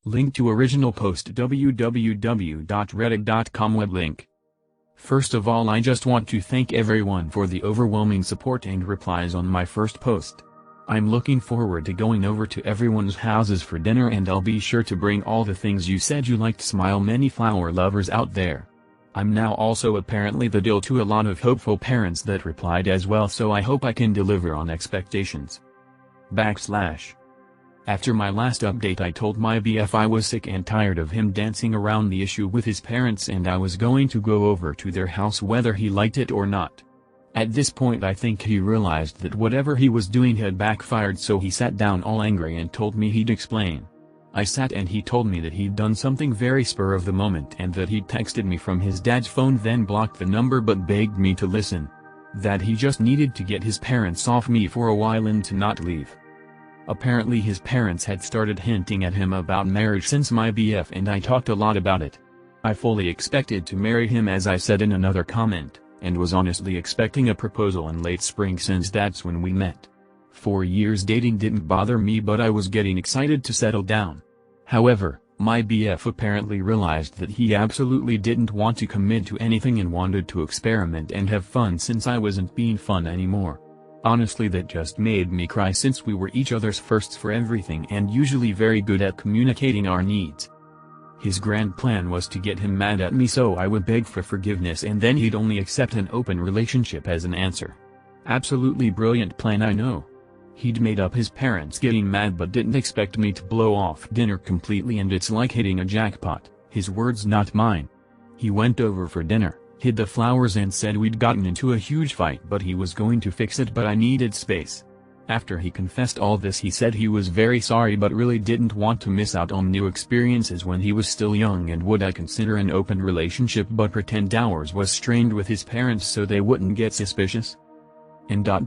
Link to original post www.reddit.com web link. First of all, I just want to thank everyone for the overwhelming support and replies on my first post. I'm looking forward to going over to everyone's houses for dinner, and I'll be sure to bring all the things you said you liked. Smile, many flower lovers out there. I'm now also apparently the deal to a lot of hopeful parents that replied as well, so I hope I can deliver on expectations. After my last update, I told my BF I was sick and tired of him dancing around the issue with his parents, and I was going to go over to their house whether he liked it or not. At this point I think he realized that whatever he was doing had backfired, so he sat down all angry and told me he'd explain. I sat and he told me that he'd done something very spur of the moment and that he'd texted me from his dad's phone, then blocked the number but begged me to listen. That he just needed to get his parents off me for a while and to not leave. Apparently his parents had started hinting at him about marriage since my BF and I talked a lot about it. I fully expected to marry him, as I said in another comment, and was honestly expecting a proposal in late spring since that's when we met. 4 years dating didn't bother me, but I was getting excited to settle down. However, my BF apparently realized that he absolutely didn't want to commit to anything and wanted to experiment and have fun since I wasn't being fun anymore. Honestly, that just made me cry since we were each other's firsts for everything and usually very good at communicating our needs. His grand plan was to get him mad at me so I would beg for forgiveness, and then he'd only accept an open relationship as an answer. Absolutely brilliant plan, I know. He'd made up his parents getting mad but didn't expect me to blow off dinner completely, and it's like hitting a jackpot, his words not mine. He went over for dinner, hid the flowers and said we'd gotten into a huge fight but he was going to fix it, but I needed space. After he confessed all this, he said he was very sorry but really didn't want to miss out on new experiences when he was still young, and would I consider an open relationship but pretend ours was strained with his parents so they wouldn't get suspicious. And I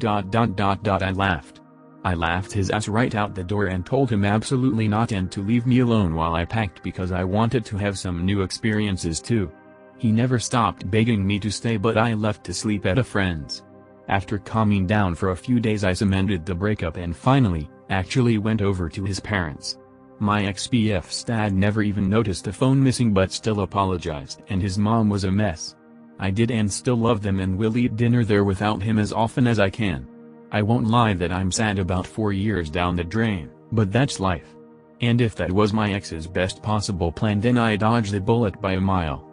laughed. I laughed his ass right out the door and told him absolutely not, and to leave me alone while I packed because I wanted to have some new experiences too. He never stopped begging me to stay, but I left to sleep at a friend's. After calming down for a few days, I cemented the breakup and finally, actually went over to his parents. My ex-BF's dad never even noticed the phone missing but still apologized, and his mom was a mess. I did and still love them and will eat dinner there without him as often as I can. I won't lie that I'm sad about 4 years down the drain, but that's life. And if that was my ex's best possible plan, then I dodged the bullet by a mile.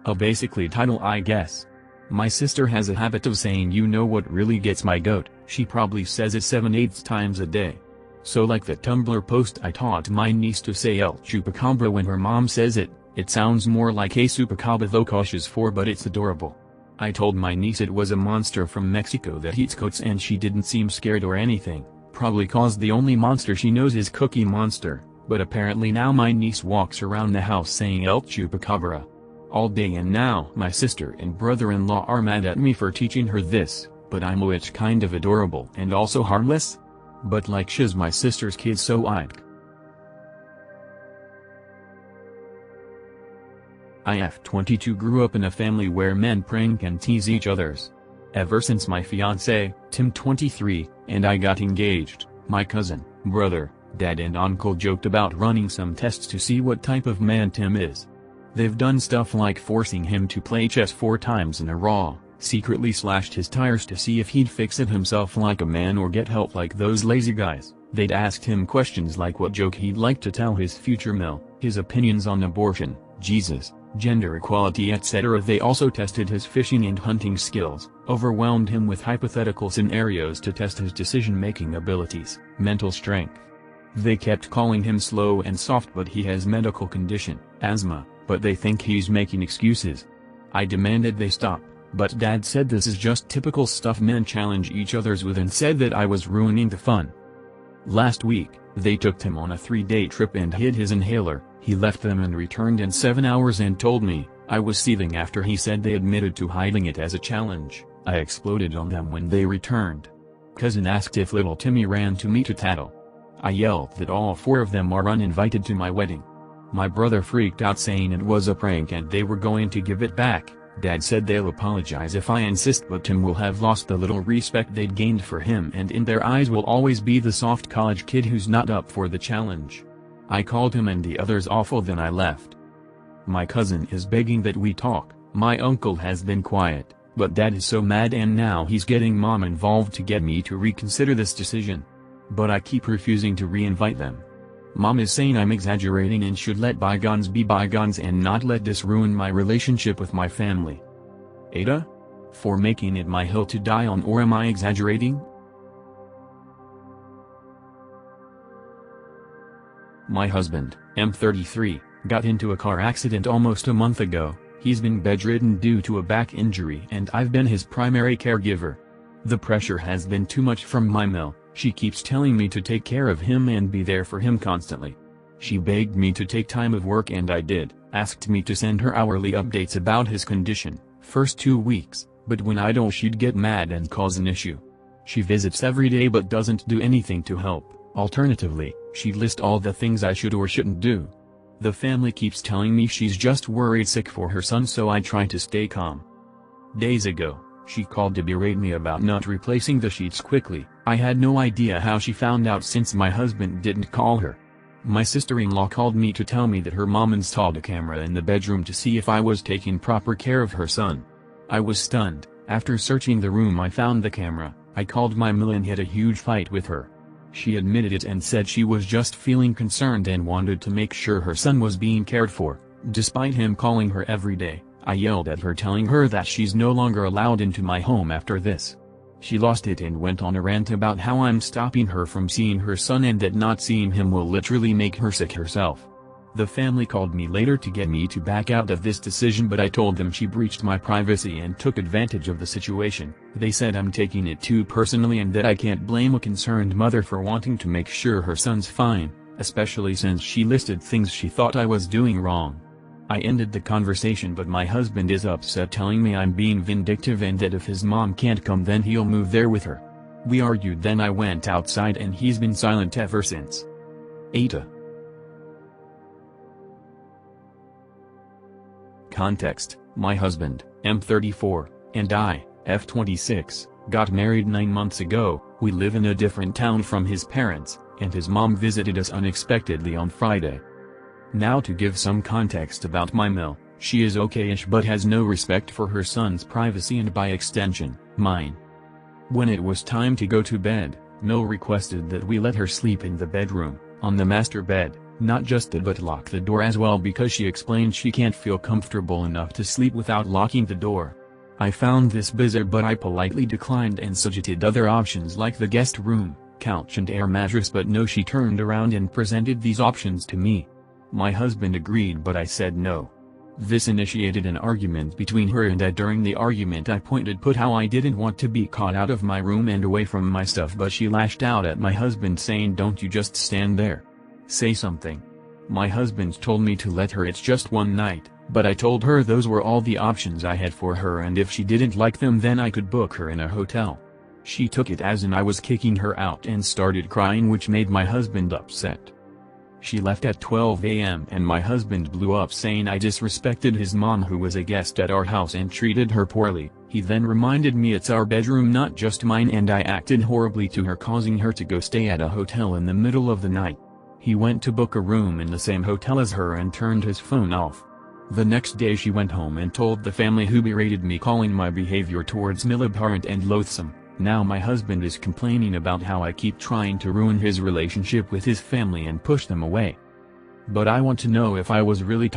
A basically title, I guess. My sister has a habit of saying, you know what really gets my goat? She probably says it 7/8 times a day. So like the Tumblr post I taught my niece to say El Chupacabra when her mom says it, it sounds more like a Supacaba, though cautious for, but it's adorable. I told my niece it was a monster from Mexico that eats goats and she didn't seem scared or anything, probably cause the only monster she knows is Cookie Monster, but apparently now my niece walks around the house saying El Chupacabra all day, and now my sister and brother-in-law are mad at me for teaching her this, but I'm which kind of adorable and also harmless? But like she's my sister's kid, so I've 22 grew up in a family where men prank and tease each others. Ever since my fiancé, Tim 23, and I got engaged, my cousin, brother, dad and uncle joked about running some tests to see what type of man Tim is. They've done stuff like forcing him to play chess 4 times in a row, secretly slashed his tires to see if he'd fix it himself like a man or get help like those lazy guys. They'd asked him questions like what joke he'd like to tell his future mill, his opinions on abortion, Jesus, gender equality, etc. They also tested his fishing and hunting skills, overwhelmed him with hypothetical scenarios to test his decision-making abilities, mental strength. They kept calling him slow and soft, but he has medical condition, asthma, but they think he's making excuses. I demanded they stop, but Dad said this is just typical stuff men challenge each others with, and said that I was ruining the fun. Last week, they took him on a 3-day trip and hid his inhaler. He left them and returned in 7 hours and told me. I was seething after he said they admitted to hiding it as a challenge. I exploded on them when they returned. Cousin asked if little Timmy ran to me to tattle. I yelled that all 4 of them are uninvited to my wedding. My brother freaked out saying it was a prank and they were going to give it back, Dad said they'll apologize if I insist, but Tim will have lost the little respect they'd gained for him, and in their eyes will always be the soft college kid who's not up for the challenge. I called him and the others awful, then I left. My cousin is begging that we talk. My uncle has been quiet, but Dad is so mad, and now he's getting Mom involved to get me to reconsider this decision. But I keep refusing to re-invite them. Mom is saying I'm exaggerating and should let bygones be bygones and not let this ruin my relationship with my family. Ada? For making it my hill to die on, or am I exaggerating? My husband, M33, got into a car accident almost a month ago. He's been bedridden due to a back injury and I've been his primary caregiver. The pressure has been too much from my mill. She keeps telling me to take care of him and be there for him constantly. She begged me to take time of work and I did, asked me to send her hourly updates about his condition, first 2 weeks, but when I don't she'd get mad and cause an issue. She visits every day but doesn't do anything to help. Alternatively, she'd list all the things I should or shouldn't do. The family keeps telling me she's just worried sick for her son, so I try to stay calm. Days ago, she called to berate me about not replacing the sheets quickly. I had no idea how she found out since my husband didn't call her. My sister-in-law called me to tell me that her mom installed a camera in the bedroom to see if I was taking proper care of her son. I was stunned. After searching the room I found the camera. I called my mill and had a huge fight with her. She admitted it and said she was just feeling concerned and wanted to make sure her son was being cared for. Despite him calling her every day, I yelled at her, telling her that she's no longer allowed into my home after this. She lost it and went on a rant about how I'm stopping her from seeing her son and that not seeing him will literally make her sick herself. The family called me later to get me to back out of this decision, but I told them she breached my privacy and took advantage of the situation. They said I'm taking it too personally and that I can't blame a concerned mother for wanting to make sure her son's fine, especially since she listed things she thought I was doing wrong. I ended the conversation, but my husband is upset, telling me I'm being vindictive and that if his mom can't come then he'll move there with her. We argued, then I went outside and he's been silent ever since. Ada. Context: my husband, M34, and I, F26, got married 9 months ago. We live in a different town from his parents, and his mom visited us unexpectedly on Friday. Now to give some context about my mill, she is okay-ish but has no respect for her son's privacy and by extension, mine. When it was time to go to bed, Mill requested that we let her sleep in the bedroom, on the master bed. Not just that, but lock the door as well, because she explained she can't feel comfortable enough to sleep without locking the door. I found this bizarre, but I politely declined and suggested other options like the guest room, couch and air mattress, but no, she turned around and presented these options to me. My husband agreed, but I said no. This initiated an argument between her and I. During the argument I pointed out how I didn't want to be caught out of my room and away from my stuff, but she lashed out at my husband saying, "Don't you just stand there? Say something." My husband told me to let her, it's just one night, but I told her those were all the options I had for her and if she didn't like them then I could book her in a hotel. She took it as in I was kicking her out and started crying, which made my husband upset. She left at 12 a.m. and my husband blew up saying I disrespected his mom, who was a guest at our house, and treated her poorly. He then reminded me it's our bedroom, not just mine, and I acted horribly to her, causing her to go stay at a hotel in the middle of the night. He went to book a room in the same hotel as her and turned his phone off. The next day she went home and told the family, who berated me, calling my behavior towards Mill abhorrent and loathsome. Now my husband is complaining about how I keep trying to ruin his relationship with his family and push them away. But I want to know if I was really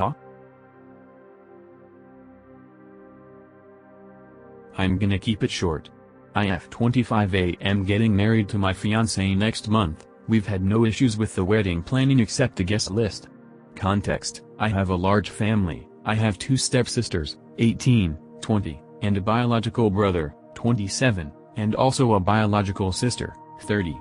I'm gonna keep it short. I have 25 am getting married to my fiancée next month. We've had no issues with the wedding planning except the guest list. Context: I have a large family. I have 2 stepsisters, 18, 20, and a biological brother, 27, and also a biological sister, 30.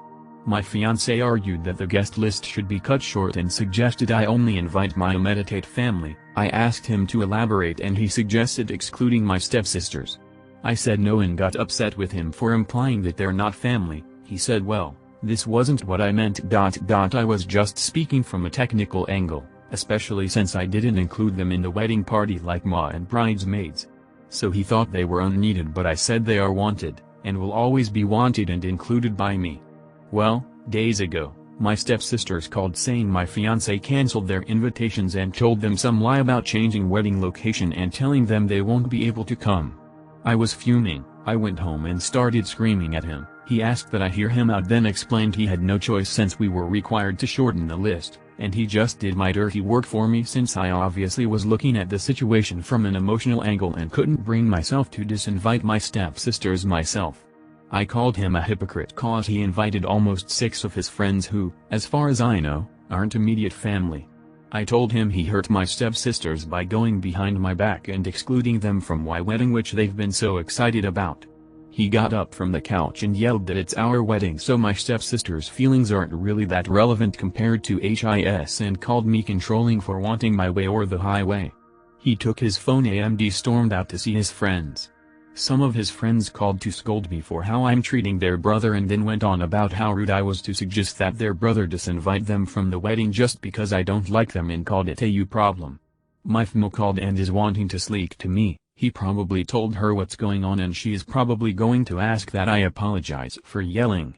My fiancé argued that the guest list should be cut short and suggested I only invite my immediate family. I asked him to elaborate and he suggested excluding my stepsisters. I said no and got upset with him for implying that they're not family. He said, "Well, this wasn't what I meant. I was just speaking from a technical angle, especially since I didn't include them in the wedding party like ma and bridesmaids." So he thought they were unneeded, but I said they are wanted, and will always be wanted and included by me. Well, days ago, my stepsisters called saying my fiancé canceled their invitations and told them some lie about changing wedding location and telling them they won't be able to come. I was fuming. I went home and started screaming at him. He asked that I hear him out, then explained he had no choice since we were required to shorten the list, and he just did my dirty work for me since I obviously was looking at the situation from an emotional angle and couldn't bring myself to disinvite my stepsisters myself. I called him a hypocrite cause he invited almost 6 of his friends who, as far as I know, aren't immediate family. I told him he hurt my stepsisters by going behind my back and excluding them from my wedding, which they've been so excited about. He got up from the couch and yelled that it's our wedding, so my stepsisters' feelings aren't really that relevant compared to his, and called me controlling for wanting my way or the highway. He took his phone and stormed out to see his friends. Some of his friends called to scold me for how I'm treating their brother and then went on about how rude I was to suggest that their brother disinvite them from the wedding just because I don't like them and called it a you problem. My FMO called and is wanting to speak to me. He probably told her what's going on and she is probably going to ask that I apologize for yelling.